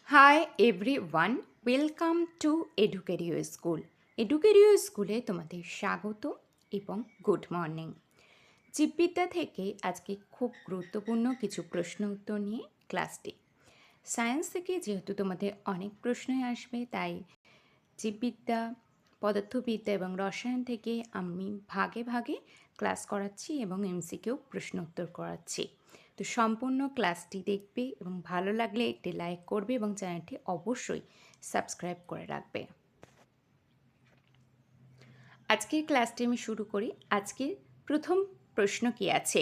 High everyone, welcome to Educario school. Educario স্কুলে তোমাদের স্বাগত এবং গুড মর্নিং। জীববিদ্যা থেকে আজকে খুব গুরুত্বপূর্ণ কিছু প্রশ্ন উত্তর নিয়ে ক্লাসটি। সায়েন্স থেকে যেহেতু তোমাদের অনেক প্রশ্নই আসবে, তাই জীববিদ্যা, পদার্থবিদ্যা এবং রসায়ন থেকে আমি ভাগে ভাগে ক্লাস করাচ্ছি এবং এমসিকিউ প্রশ্ন উত্তর করাচ্ছি। তো সম্পূর্ণ ক্লাসটি দেখবে এবং ভালো লাগলে একটি লাইক করবে এবং চ্যানেলটি অবশ্যই সাবস্ক্রাইব করে রাখবে। আজকের ক্লাসটি আমি শুরু করি। আজকের প্রথম প্রশ্ন কি আছে?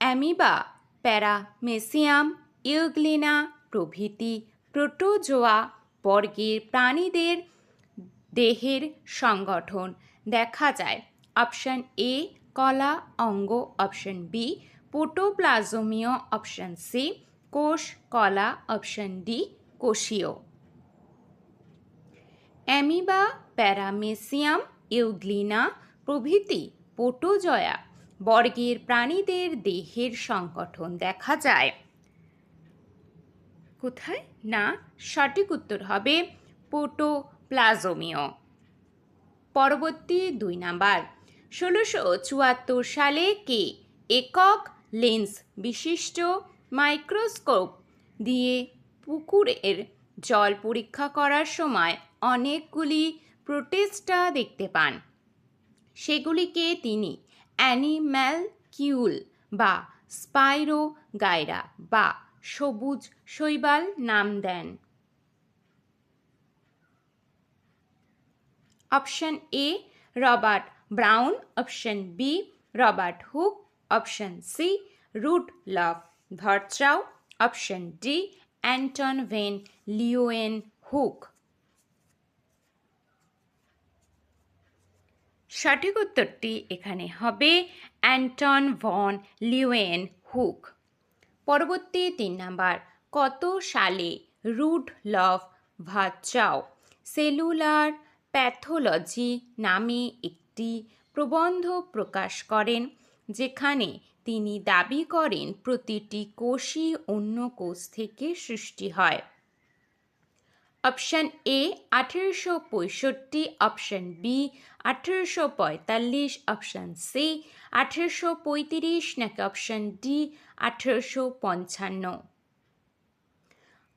অ্যামিবা, প্যারামেসিয়াম, ইউগ্লিনা প্রভৃতি প্রোটোজোয়া বর্গের প্রাণীদের দেহের সংগঠন দেখা যায়। অপশান এ কলা অঙ্গ, অপশান বি প্রোটোপ্লাজমীয়, অপশান সি কোষ কলা, অপশান ডি কোষীয়। অ্যামিবা, প্যারামেসিয়াম, ইউগ্লিনা প্রভৃতি প্রোটোজোয়া বর্গের প্রাণীদের দেহের সংগঠন দেখা যায় কোথায়? না, সঠিক উত্তর হবে প্রোটোপ্লাজমীয়। পরবর্তী 2 নাম্বার। 1674 সালে কে একক লেন্স বিশিষ্ট মাইক্রোস্কোপ দিয়ে পুকুরের জল পরীক্ষা করার সময় অনেকগুলি প্রোটিস্টা দেখতে পান? সেগুলিকে তিনি অ্যানিম্যালকিউল বা স্পাইরোগাইরা বা সবুজ শৈবাল নাম দেন। Option A Robert Brown, option B Robert Hooke, option C Rudolf Virchow, option D Anton van Leeuwenhoek. সঠিক উত্তরটি এখানে হবে অ্যান্টন ভন লিওয়েন হুক। পরবর্তী 3 নাম্বার। কত সালে রুডলফ ভার্চাউ সেলুলার প্যাথোলজি নামে একটি প্রবন্ধ প্রকাশ করেন, যেখানে তিনি দাবি করেন প্রতিটি কোষই অন্য কোষ থেকে সৃষ্টি হয়? Option A 1865, option B 1845, option C 1835 নাকি অপশান ডি 1855?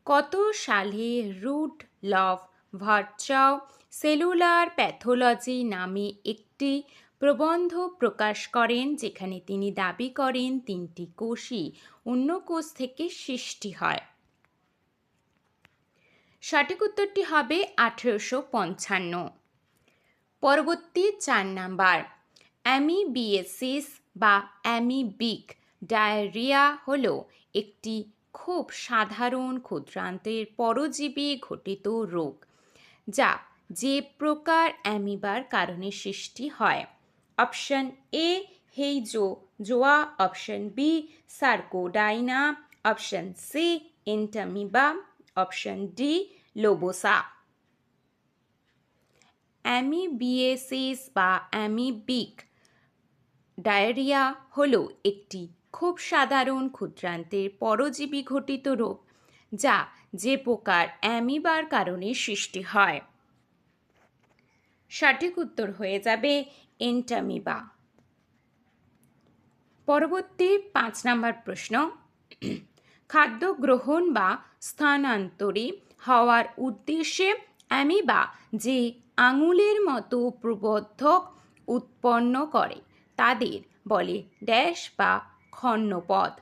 কত সালে রুডলফ ভার্চাউ সেলুলার প্যাথোলজি নামে একটি প্রবন্ধ প্রকাশ করেন, যেখানে তিনি দাবি করেন তিনটি কোষই অন্য কোষ থেকে সৃষ্টি হয়? সঠিক উত্তরটি হবে 1855। পরবর্তী 4 নাম্বার। অ্যামিবিয়েসিস বা অ্যামিবিক ডায়রিয়া হলো একটি খুব সাধারণ ক্ষুদ্রান্তের পরজীবী ঘটিত রোগ, যা যে প্রকার অ্যামিবার কারণে সৃষ্টি হয়? Option A Heliozoa, option B Sarcodina, option C Entamoeba, option D Lobosa. Amoebiasis বা অ্যামিবিক ডায়রিয়া হলো একটি খুব সাধারণ ক্ষুদ্রান্তের পরজীবী ঘটিত রোগ, যা যে প্রকার অ্যামিবার কারণে সৃষ্টি হয়? সঠিক উত্তর হয়ে যাবে এন্টামিবা। পরবর্তী 5 নম্বর প্রশ্ন। খাদ্য গ্রহণ বা স্থানান্তরে হওয়ার উদ্দেশ্যে অ্যামিবা যে আঙুলের মতো প্রবর্ধক উৎপন্ন করে তাদের বলে ড্যাশ বা খর্ণপদ?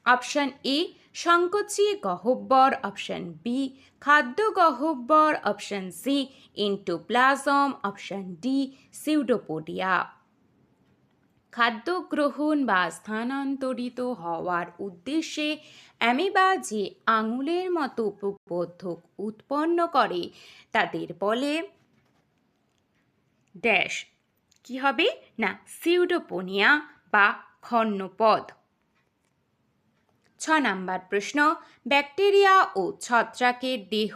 অপশান এ সংকোচী গহ্বর, অপশান বি খাদ্য গহ্বর, option C endoplasm, option D pseudopodia. খাদ্য গ্রহণ বা স্থানান্তরিত হওয়ার উদ্দেশ্যে অ্যামিবা যে আঙুলের মতো প্রবর্ধক উৎপন্ন করে তাদের বলে ড্যাশ। কি হবে? না, সিউডোপোনিয়া বা খর্ণপদ। 6 নাম্বার প্রশ্ন। ব্যাকটেরিয়া ও ছত্রাকের দেহ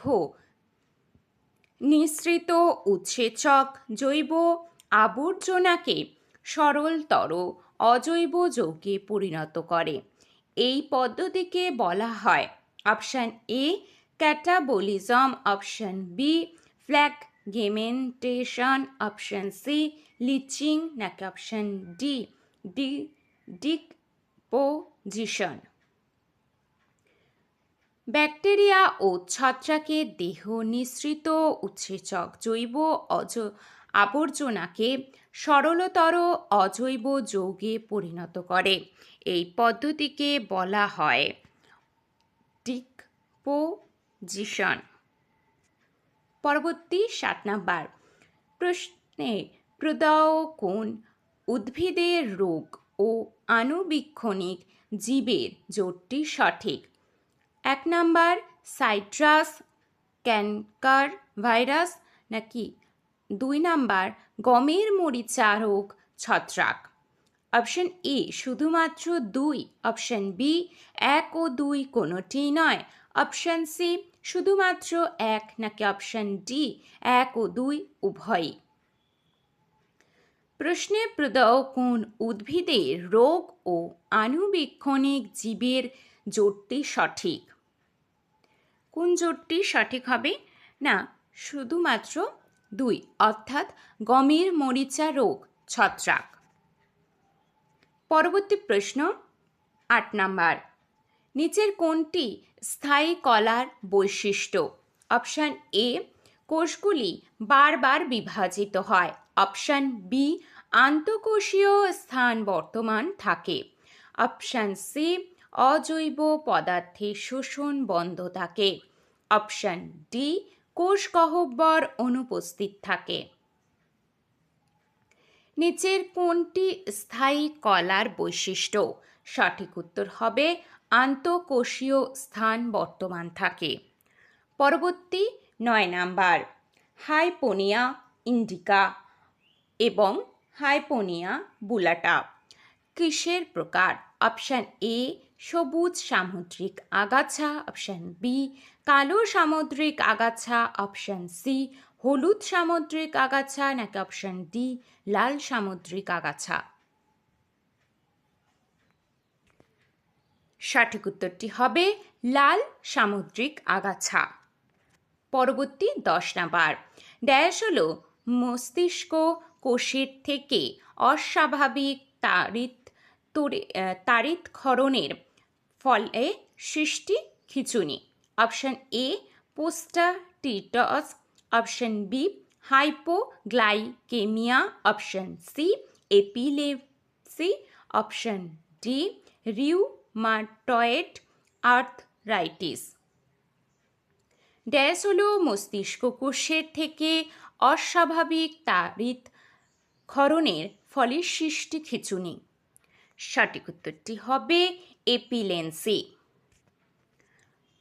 নিঃসৃত উৎসেচক জৈব আবর্জনাকে সরলতর অজৈব যৌগে পরিণত করে? এই পদ্ধতিকে বলা হয়? Option A catabolism, option B fragmentation, option C leaching, নাকি অপশন ডি ডিকম্পোজিশন। ব্যাকটেরিয়া ও ছত্রাকের দেহ নিঃসৃত উৎসেচক জৈব আবর্জনাকে সরলতর অজৈব যৌগে পরিণত করে। এই পদ্ধতিকে বলা হয় ডিকম্পোজিশন। পরবর্তী 7 নাম্বার প্রশ্নে প্রদত্ত কোন উদ্ভিদের রোগ ও আণুবীক্ষণিক জীবের জোটটি সঠিক? 1 নাম্বার সাইট্রাস ক্যানকার ভাইরাস, নাকি 2 নাম্বার গমের মরিচা রোগ ছত্রাক। অপশন এ শুধুমাত্র 2, অপশন বি 1 ও 2 কোনোটি নয়, অপশন সি শুধুমাত্র 1, নাকি অপশন ডি 1 ও 2 উভয়ই। প্রশ্নে প্রদত্ত কোন উদ্ভিদের রোগ ও আণুবীক্ষণিক জীবের জোটটি সঠিক? কোন জোটটি সঠিক হবে? না, শুধুমাত্র 2, অর্থাৎ গমের মরিচা রোগ ছত্রাক। পরবর্তী প্রশ্ন 8 নাম্বার নিচের কোনটি স্থায়ী কলার বৈশিষ্ট্য? অপশন এ কোষগুলি বারবার বিভাজিত হয়, অপশন বি আন্তঃকোষীয় স্থান বর্তমান থাকে, অপশন সি অজৈব পদার্থের শোষণ বন্ধ থাকে, অপশন ডি কোষ গহ্বর অনুপস্থিত থাকে। নিচের কোনটি স্থায়ী কলার বৈশিষ্ট্য? সঠিক উত্তর হবে আন্তঃকোষীয় স্থান বর্তমান থাকে। পরবর্তী 9 নাম্বার হাইপোনিয়া ইন্ডিকা এবং হাইপোনিয়া বুলাটা কিসের প্রকার? অপশন এ সবুজ সামুদ্রিক আগাছা, অপশন বি কালো সামুদ্রিক আগাছা, অপশন সি হলুদ সামুদ্রিক আগাছা, নাকি অপশন ডি লাল সামুদ্রিক আগাছা। সঠিক উত্তরটি হবে লাল সামুদ্রিক আগাছা। পরবর্তী 10 নাম্বার ড্যাশ হলো মস্তিষ্ক কোষের থেকে অস্বাভাবিক তাড়িৎক্ষরণের ফলে সৃষ্টি খিঁচুনি। Option A prostatitis, option B hypoglycaemia, option C epilepsy, option D rheumatoid arthritis. Dash হলো মস্তিষ্ক কোষের থেকে অস্বাভাবিক তাড়িৎক্ষরণের ফলে সৃষ্টি খিঁচুনি। সঠিক উত্তরটি হবে এপিলেপসি।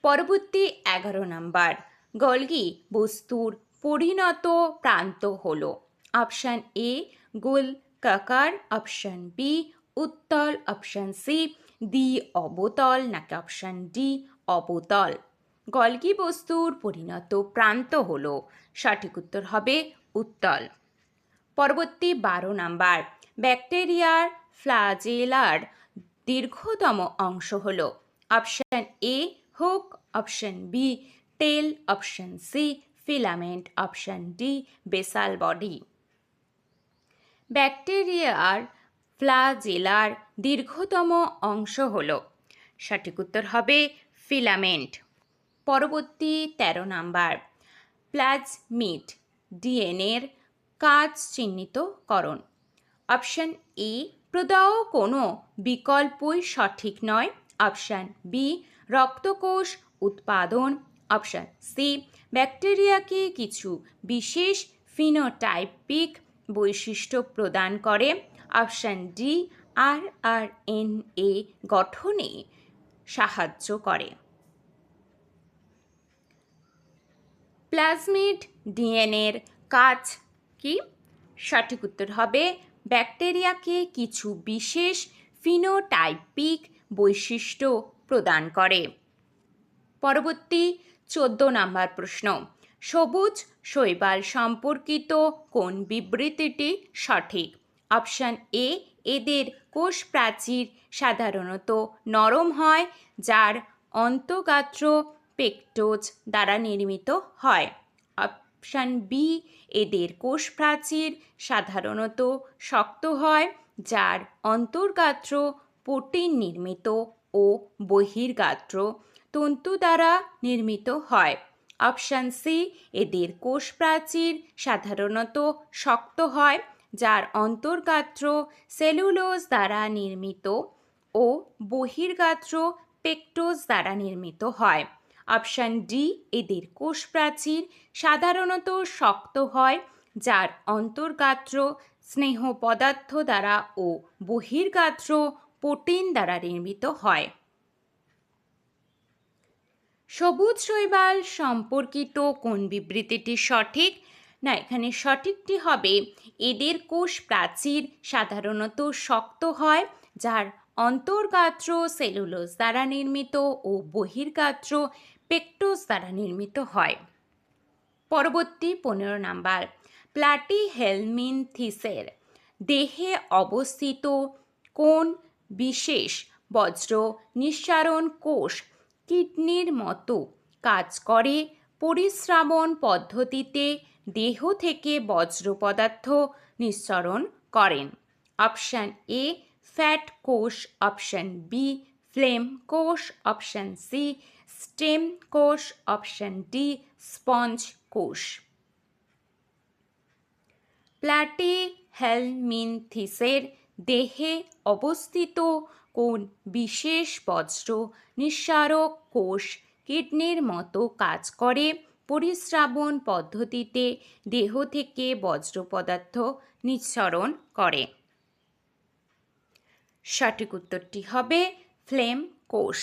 পরবর্তী 11 নাম্বার গলগি বস্তুর পরিণত প্রান্ত হলো? অপশন এ গোলাকার, অপশন বি উত্তল, অপশন সি দ্বি অবতল, নাকি অপশন ডি অবতল। গলগি বস্তুর পরিণত প্রান্ত হলো? সঠিক উত্তর হবে উত্তল। পরবর্তী 12 নাম্বার ব্যাকটেরিয়ার ফ্লাজেলার দীর্ঘতম অংশ হলো? Option A hook, option B tail, option C filament, option D basal body. ব্যাকটেরিয়ার ফ্লাজেলার দীর্ঘতম অংশ হলো? সঠিক উত্তর হবে ফিলামেন্ট। পরবর্তী 13 নাম্বার প্লাজমিড ডিএনএর কাজ চিহ্নিতকরণ। অপশন এ প্রদত্ত কোনো বিকল্পই সঠিক নয়, অপশন বি রক্তকোষ উৎপাদন, অপশন সি ব্যাকটেরিয়াকে কিছু বিশেষ ফিনোটাইপিক বৈশিষ্ট্য প্রদান করে, অপশন ডি আরআরএনএ গঠনে সাহায্য করে। প্লাজমিড ডিএনএর কাজ কি? সঠিক উত্তর হবে ব্যাকটেরিয়াকে কিছু বিশেষ ফিনোটাইপিক বৈশিষ্ট্য প্রদান করে। পরবর্তী 14 নাম্বার প্রশ্ন সবুজ শৈবাল সম্পর্কিত কোন বিবৃতিটি সঠিক? অপশন এ এদের কোষ প্রাচীর সাধারণত নরম হয়, যার অন্তঃগাত্র পেকটোজ দ্বারা নির্মিত হয়। অপশান বি, এদের কোষ প্রাচীর সাধারণত শক্ত হয়, যার অন্তর্গাত্র প্রোটিন নির্মিত ও বহির্গাত্র তন্তু দ্বারা নির্মিত হয়। অপশান সি, এদের কোষ প্রাচীর সাধারণত শক্ত হয়, যার অন্তর্গাত্র সেলুলোজ দ্বারা নির্মিত ও বহির্গাত্র পেকটোজ দ্বারা নির্মিত হয়। অপশান ডি, এদের কোষ প্রাচীর সাধারণত শক্ত হয়, যার অন্তর্গাত্র স্নেহ পদার্থ দ্বারা ও বহির্গাত্র প্রোটিন দ্বারা নির্মিত হয়। সবুজ শৈবাল সম্পর্কিত কোন বিবৃতিটি সঠিক? না, এখানে সঠিকটি হবে এদের কোষ প্রাচীর সাধারণত শক্ত হয়, যার অন্তর্গাত্র সেলুলোজ দ্বারা নির্মিত ও বহির্গাত্র পেকটোজ দ্বারা নির্মিত হয়। পরবর্তী 15 নাম্বার, প্লাটিহেলমিনথিসের দেহে অবস্থিত কোন বিশেষ বজ্র নিঃসারণ কোষ কিডনির মতো কাজ করে পরিস্রাবণ পদ্ধতিতে দেহ থেকে বজ্র পদার্থ নিঃসরণ করেন? অপশান এ, ফ্যাট কোষ। অপশান বি, ফ্লেম কোষ। অপশান সি, স্টেম কোষ। অপশান ডি, স্পঞ্জ কোষ। প্লাটিহেলমিনথিসের দেহে অবস্থিত কোন বিশেষ বজ্র নিঃসারক কোষ কিডনির মতো কাজ করে পরিস্রাবণ পদ্ধতিতে দেহ থেকে বজ্র পদার্থ নিঃসরণ করে? সঠিক উত্তরটি হবে ফ্লেম কোষ।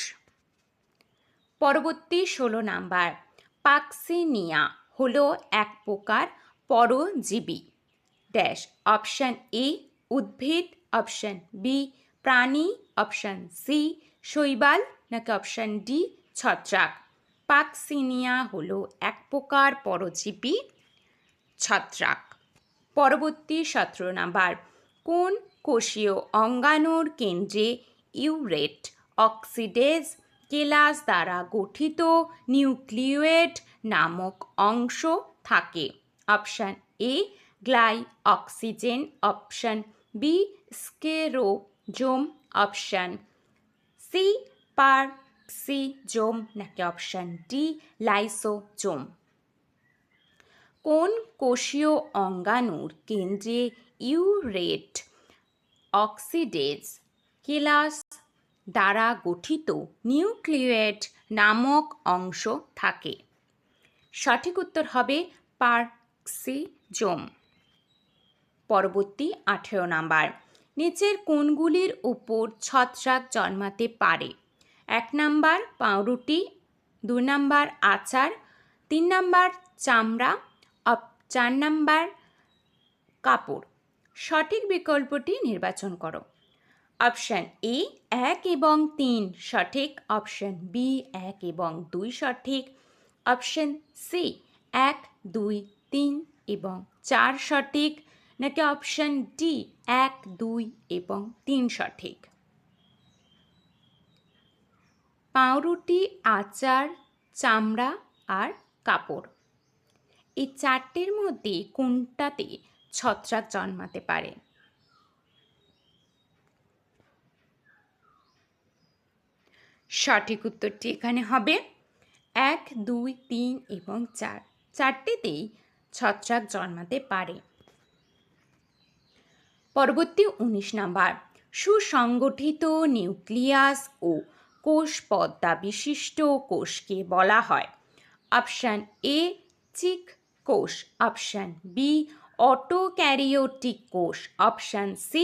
পরবর্তী 16 নাম্বার, পাক্সিনিয়া হলো এক প্রকার পরজীবী ড্যাশ। অপশান এ, উদ্ভিদ। অপশান বি, প্রাণী। অপশান সি, শৈবাল। নাকি অপশান ডি, ছত্রাক? পাক্সিনিয়া হলো এক প্রকার পরজীবী ছত্রাক। পরবর্তী 17 নাম্বার, কোন কোষীয় অঙ্গাণুর কেন্দ্রে ইউরেট অক্সিডেজ কেলাস দ্বারা গঠিত নিউক্লিয়েট নামক অংশ থাকে? Option A, glyoxysome. Option B, sphaerosome. Option C, peroxisome. নাকি অপশান ডি, লাইসোজোম? কোন কোষীয় অঙ্গাণুর কেন্দ্রে ইউরেট অক্সিডেজ কেলাস দ্বারা গঠিত নিউক্লিয়েট নামক অংশ থাকে? সঠিক উত্তর হবে পার্ক্সিজোম। পরবর্তী 18 নাম্বার, নিচের কোনগুলির উপর ছত্রাক জন্মাতে পারে? 1 নাম্বার পাউরুটি, 2 নাম্বার আচার, 3 নাম্বার চামড়া, 4 নাম্বার কাপড়। সঠিক বিকল্পটি নির্বাচন করো। অপশান এ 1 এবং 3 সঠিক। অপশান বি 1 এবং 2 সঠিক। অপশান সি 1, 2, 3 এবং 4 সঠিক। নাকি অপশান ডি 1, 2 এবং 3 সঠিক? পাউরুটি, আচার, চামড়া আর কাপড়, এই 4টির মধ্যে কোনটাতে ছত্রাক জন্মাতে পারে? সঠিক উত্তরটি এখানে হবে 1, 2, 3 এবং 4, 4টিতেই ছত্রাক জন্মাতে পারে। পরবর্তী 19 নাম্বার, সুসংগঠিত নিউক্লিয়াস ও কোষ পর্দা বিশিষ্ট কোষকে বলা হয়? অপশান এ চিক কোষ। অপশান বি অটোক্যারিওটিক কোষ। অপশান সি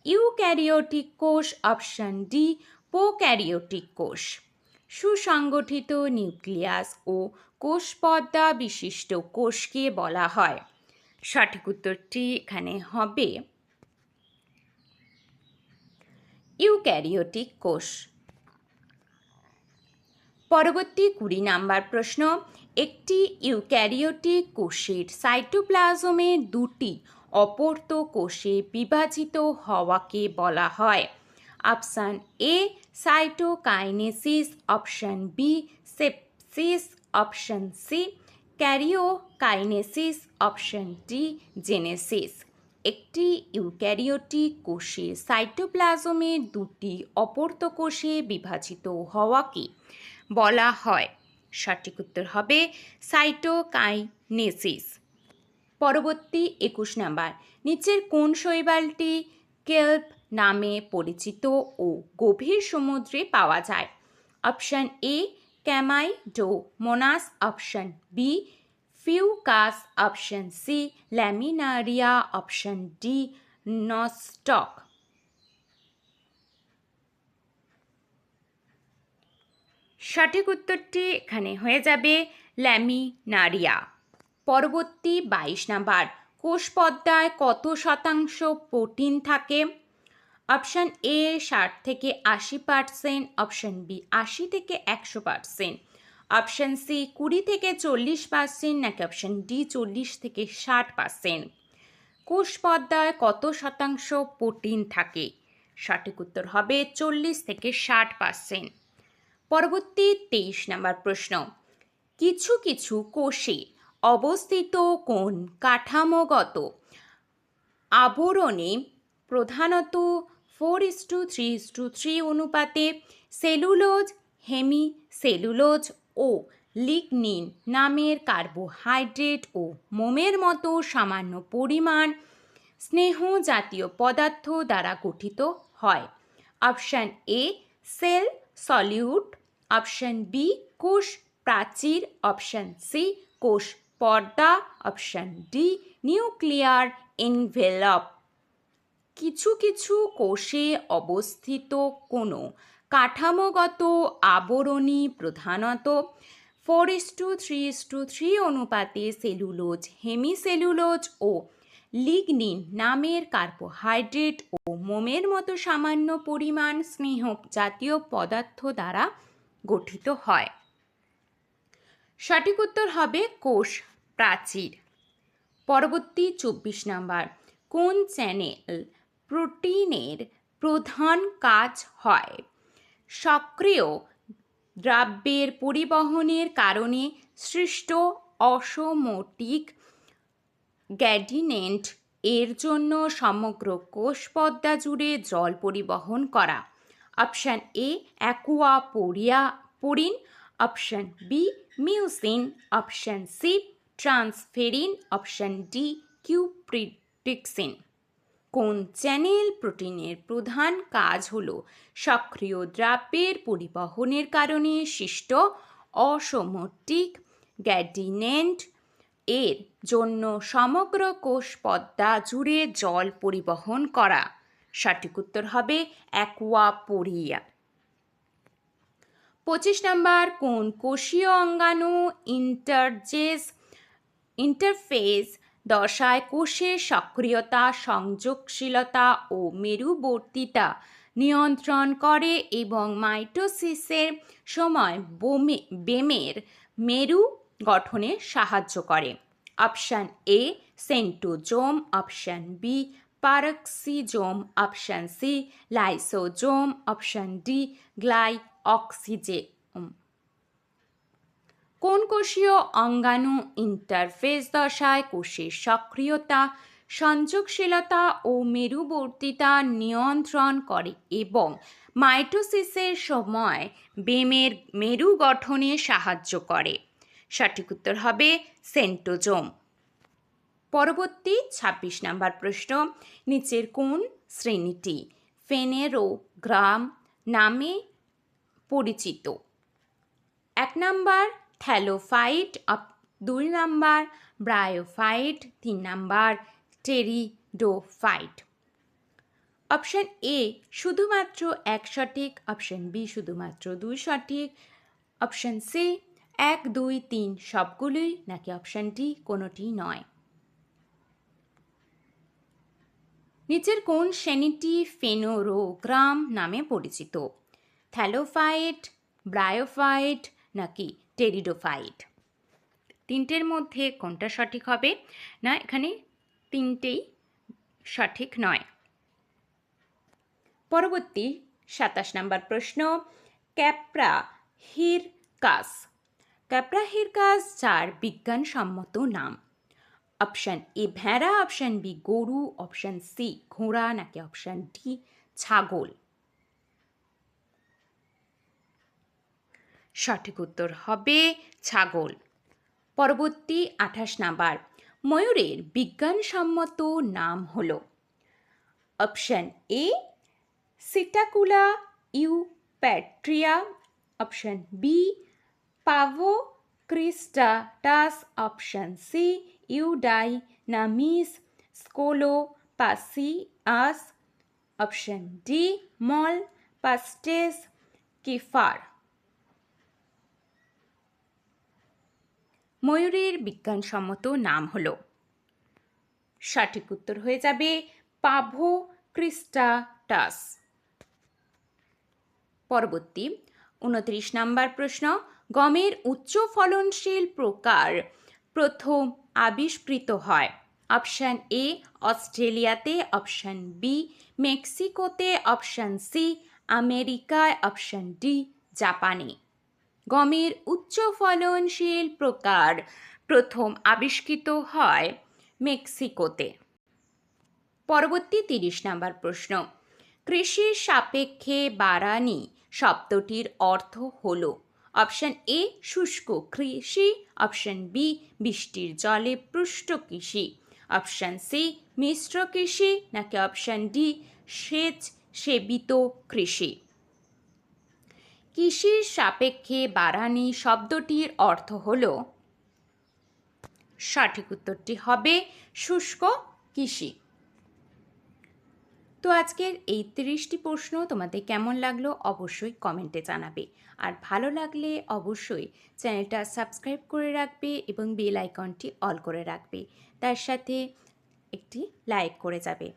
ইউক্যারিওটিক কোষ। অপশান ডি প্রোক্যারিওটিক কোষ। সুসংগঠিত নিউক্লিয়াস ও কোষ পর্দা বিশিষ্ট কোষকে বলা হয়? সঠিক উত্তরটি এখানে হবে ইউক্যারিওটিক কোষ। পরবর্তী 20 নাম্বার প্রশ্ন, একটি ইউক্যারিওটিক কোষের সাইটোপ্লাজমে 2টি অপত্য কোষে বিভাজিত হওয়াকে বলা হয়? Option A cytokinesis. Option B সিস, option C karyokinesis, option D genesis. একটি ইউক্যারিওটিক কোষে সাইটোপ্লাজমের দুটি অপত্য কোষে বিভাজিত হওয়াকে বলা হয়। সঠিক উত্তর হবে সাইটোকাইনেসিস। পরবর্তী 21 নাম্বার, নিচের কোন শৈবালটি কেল্প নামে পরিচিত ও গভীর সমুদ্রে পাওয়া যায়? Option A Chlamydomonas, option B Fucus, option C Laminaria, option D Nostoc. সঠিক উত্তরটি এখানে হয়ে যাবে ল্যামিনারিয়া। পরবর্তী 22 নাম্বার, কোষ পর্দায় কত শতাংশ প্রোটিন থাকে? অপশন এ 60 থেকে 80%, অপশন বি 80 থেকে 100%, অপশন সি 20 থেকে 40%, নাকি অপশন ডি 40 থেকে 60%। কোষ পর্দায় কত শতাংশ প্রোটিন থাকে? সঠিক উত্তর হবে 40 থেকে 60%। পরবর্তী 23 নম্বর প্রশ্ন, কিছু কিছু কোষে অবস্থিত কোন কাঠামোগত আবরণে প্রধানত 4:3:3 অনুপাতে সেলুলোজ, হেমিসেলুলোজ ও লিগনিন নামের কার্বোহাইড্রেট ও মোমের মতো সামান্য পরিমাণ স্নেহ জাতীয় পদার্থ দ্বারা গঠিত হয়? Option A cell solute, option B কোষ প্রাচীর, অপশান সি কোষ পর্দা, অপশান ডি নিউক্লিয়ার এনভেলপ। কিছু কিছু কোষে অবস্থিত কোনো কাঠামোগত আবরণী প্রধানত 4:3:3 অনুপাতে সেলুলোজ, হেমিসেলুলোজ ও লিগনিন নামের কার্বোহাইড্রেট ও মোমের মতো সামান্য পরিমাণ স্নেহ জাতীয় পদার্থ দ্বারা গঠিত হয়। সঠিক উত্তর হবে কোষ প্রাচীর। পরবর্তী 24 নাম্বার, কোন চ্যানেল প্রোটিনের প্রধান কাজ হয়? সক্রিয় দ্রব্যের পরিবহনের কারণে সৃষ্ট অসমোটিক গ্রেডিয়েন্ট এর জন্য সমগ্র কোষ পর্দা জুড়ে জল পরিবহন করা। Option A aquaporin, option B mucin, option C transferrin, option D কিউপ্রিটিক্সিন। কোন চ্যানেল প্রোটিনের প্রধান কাজ হলো সক্রিয় দ্রব্যের পরিবহনের কারণে সৃষ্ট অসমোটিক গ্রেডিয়েন্ট এর জন্য সমগ্র কোষ পর্দা জুড়ে জল পরিবহন করা? সঠিক উত্তর হবে অ্যাকুয়াপোরিয়া। 25 নম্বর, কোন কোষীয় অঙ্গাণু ইন্টারফেস দশায় কোষের সক্রিয়তা, সংযোগশীলতা ও মেরুবর্তিতা নিয়ন্ত্রণ করে এবং মাইটোসিসের সময় বেমের মেরু গঠনে সাহায্য করে? Option A centrosome, option B peroxisome, option C lysosome, option D glyoxysome. কোন কোষীয় অঙ্গাণু ইন্টারফেস দশায় কোষের সক্রিয়তা, সংযোগশীলতা ও মেরুবর্তিতা নিয়ন্ত্রণ করে এবং মাইটোসিসের সময় বেমের মেরু গঠনে সাহায্য করে? সঠিক উত্তর হবে সেন্ট্রোজোম। পরবর্তী 26 নম্বর প্রশ্ন, নিচের কোন শ্রেণীটি ফেনেরোগ্রাম নামে পরিচিত? 1 number thallophyte, 2 number bryophyte, 3 number pteridophyte. Option A শুধুমাত্র 1 সঠিক, অপশান বি শুধুমাত্র 2 সঠিক, অপশান সি 1, 2, 3 সবগুলোই, নাকি অপশান ডি কোনোটি নয়? নিচের কোন শ্রেণীটি ফেনোরোগ্রাম নামে পরিচিত? থ্যালোফাইট, ব্রায়োফাইট, নাকি টেরিডোফাইট? তিনটের মধ্যে কোনটা সঠিক হবে? না, এখানে তিনটেই সঠিক নয়। পরবর্তী 27 নম্বর প্রশ্ন, ক্যাপ্রা হিরকাস ক্যাপ্রাহির গাছ যার বিজ্ঞানসম্মত নাম? অপশান এ ভেড়া, অপশান বি গরু, অপশান সি ঘোড়া, নাকি অপশান ডি ছাগল? সঠিক উত্তর হবে ছাগল। পরবর্তী 28 নাম্বার, ময়ূরের বিজ্ঞানসম্মত নাম হল? Option A Psittacula eupatria, option B Pavo cristatus, option C Eudynamys scolopaceus, option D মল পাস্টেস কিফার। ময়ূরের বিজ্ঞানসম্মত নাম হল? সঠিক উত্তর হয়ে যাবে পাভো ক্রিস্টাটাস। পরবর্তী 29 নাম্বার প্রশ্ন, গমের উচ্চ ফলনশীল প্রকার প্রথম আবিষ্কৃত হয়? অপশান এ অস্ট্রেলিয়াতে, অপশান বি মেক্সিকোতে, অপশান সি আমেরিকায়, অপশান ডি জাপানে। গমের উচ্চ ফলনশীল প্রকার প্রথম আবিষ্কৃত হয় মেক্সিকোতে। পরবর্তী 30 নাম্বার প্রশ্ন, কৃষির সাপেক্ষে বাড়ানি শব্দটির অর্থ হল? অপশান এ শুষ্ক কৃষি, অপশান বি বৃষ্টির জলে পুষ্ট কৃষি, অপশান সি মিশ্র কৃষি, নাকি অপশান ডি সেচ সেবিত কৃষি? কৃষির সাপেক্ষে বাড়ানি শব্দটির অর্থ হল? সঠিক উত্তরটি হবে শুষ্ক কৃষি। তো আজকের এই 30টি প্রশ্ন তোমাদের কেমন লাগলো অবশ্যই কমেন্টে জানাবে, আর ভালো লাগলে অবশ্যই চ্যানেলটা সাবস্ক্রাইব করে রাখবে এবং বেল আইকনটি অল করে রাখবে, তার সাথে একটি লাইক করে যাবে।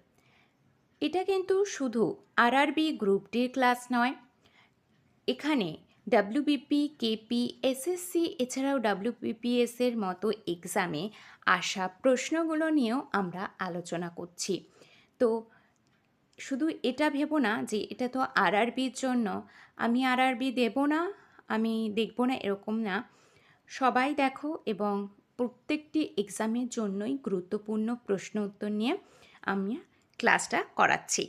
এটা কিন্তু শুধু আরআরবি গ্রুপ ডির ক্লাস নয়, এখানে ডাব্লিউবিপি, কেপি, এসএসসি এছাড়াও ডাব্লিউবিপিএস এর মতো এক্সামে আসা প্রশ্নগুলো নিয়েও আমরা আলোচনা করছি। তো শুধু এটা ভেবো না যে এটা তো আরআরবির জন্য, আমি আরআরবি দেব না, আমি দেখব না, এরকম না। সবাই দেখো এবং প্রত্যেকটি এক্সামের জন্যই গুরুত্বপূর্ণ প্রশ্ন উত্তর নিয়ে আমি ক্লাসটা করাচ্ছি।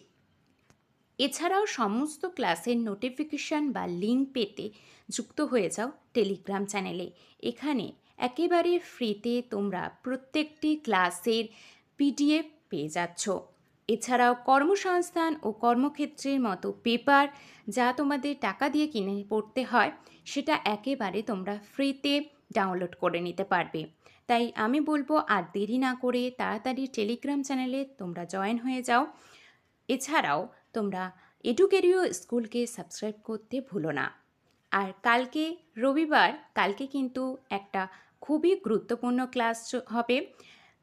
এছাড়াও সমস্ত ক্লাসের নোটিফিকেশান বা লিঙ্ক পেতে যুক্ত হয়ে যাও টেলিগ্রাম চ্যানেলে। এখানে একেবারে ফ্রিতে তোমরা প্রত্যেকটি ক্লাসের পিডিএফ পেয়ে যাচ্ছ। এছাড়াও কর্মসংস্থান ও কর্মক্ষেত্রের মতো পেপার যা তোমাদের টাকা দিয়ে কিনে পড়তে হয়, সেটা একেবারে তোমরা ফ্রিতে ডাউনলোড করে নিতে পারবে। তাই আমি বলবো আর দেরি না করে তাড়াতাড়ি টেলিগ্রাম চ্যানেলে তোমরা জয়েন হয়ে যাও। এছাড়াও তোমরা এডুকেরিও স্কুলকে সাবস্ক্রাইব করতে ভুলো না। আর কালকে রবিবার, কালকে কিন্তু একটা খুবই গুরুত্বপূর্ণ ক্লাস হবে,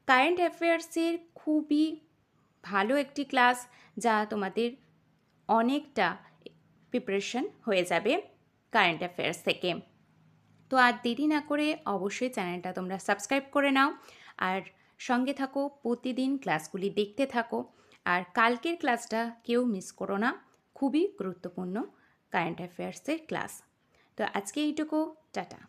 কারেন্ট অ্যাফেয়ার্সের খুবই ভালো একটি ক্লাস, যা তোমাদের অনেকটা প্রিপারেশন হয়ে যাবে কারেন্ট অ্যাফেয়ার্স থেকে। তো আর দেরি না করে অবশ্যই চ্যানেলটা তোমরা সাবস্ক্রাইব করে নাও আর সঙ্গে থাকো, প্রতিদিন ক্লাসগুলি দেখতে থাকো। আর কালকের ক্লাসটা কেউ মিস করো না, খুবই গুরুত্বপূর্ণ কারেন্ট অ্যাফেয়ার্সের ক্লাস। তো আজকে এইটুকু, টাটা।